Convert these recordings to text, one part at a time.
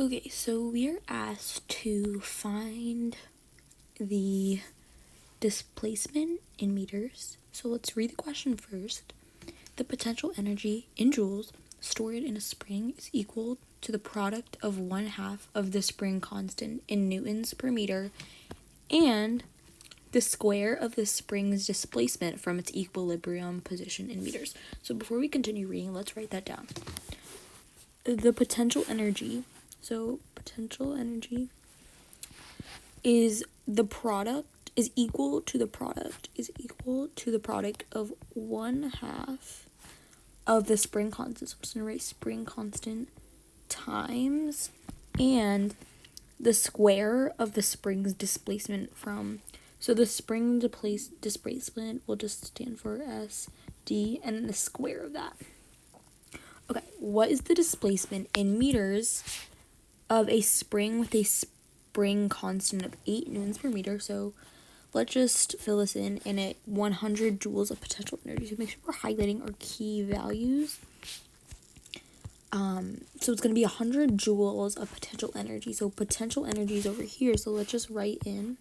Okay, so we are asked to find the displacement in meters. So let's read the question first. The potential energy in joules stored in a spring is equal to the product of 1/2 of the spring constant in newtons per meter and the square of the spring's displacement from its equilibrium position in meters. So before we continue reading, let's write that down. The potential energy. So potential energy is equal to the product of 1/2 of the spring constant. So I'm just gonna write spring constant times and the square of the spring's displacement from. So the spring displacement will just stand for SD and then the square of that. Okay, what is the displacement in meters of a spring with a spring constant of 8 newtons per meter? So let's just fill this in at 100 joules of potential energy. So make sure we're highlighting our key values. So it's going to be 100 joules of potential energy. So potential energy is over here. So let's just write in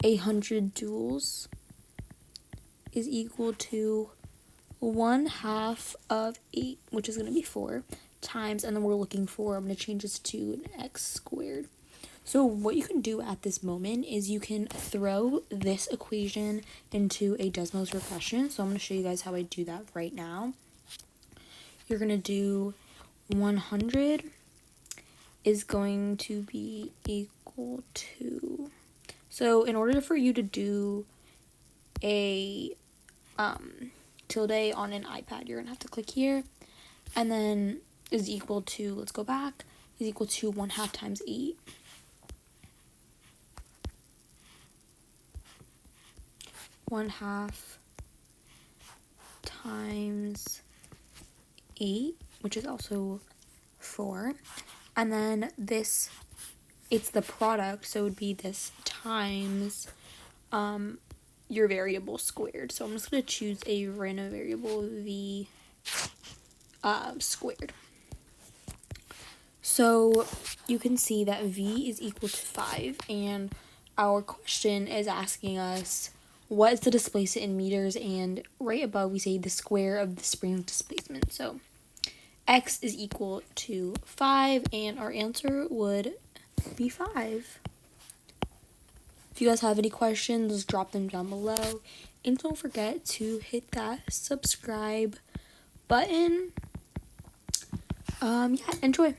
100 joules is equal to 1/2 of 8, which is going to be 4, times, and then we're looking for, I'm going to change this to an x squared. So what you can do at this moment is you can throw this equation into a Desmos regression. So I'm going to show you guys how I do that right now. You're going to do 100 is going to be equal to, so in order for you to do a tilde on an iPad, you're going to have to click here, and then is equal to, let's go back, is equal to 1/2 times 8. 1/2 times 8, which is also 4. And then this, it's the product, so it would be this times your variable squared. So I'm just going to choose a random variable, v squared. So you can see that v is equal to 5, and our question is asking us what is the displacement in meters, and right above we say the square of the spring displacement. So x is equal to 5, and our answer would be 5. If you guys have any questions, drop them down below. And don't forget to hit that subscribe button. Yeah, enjoy.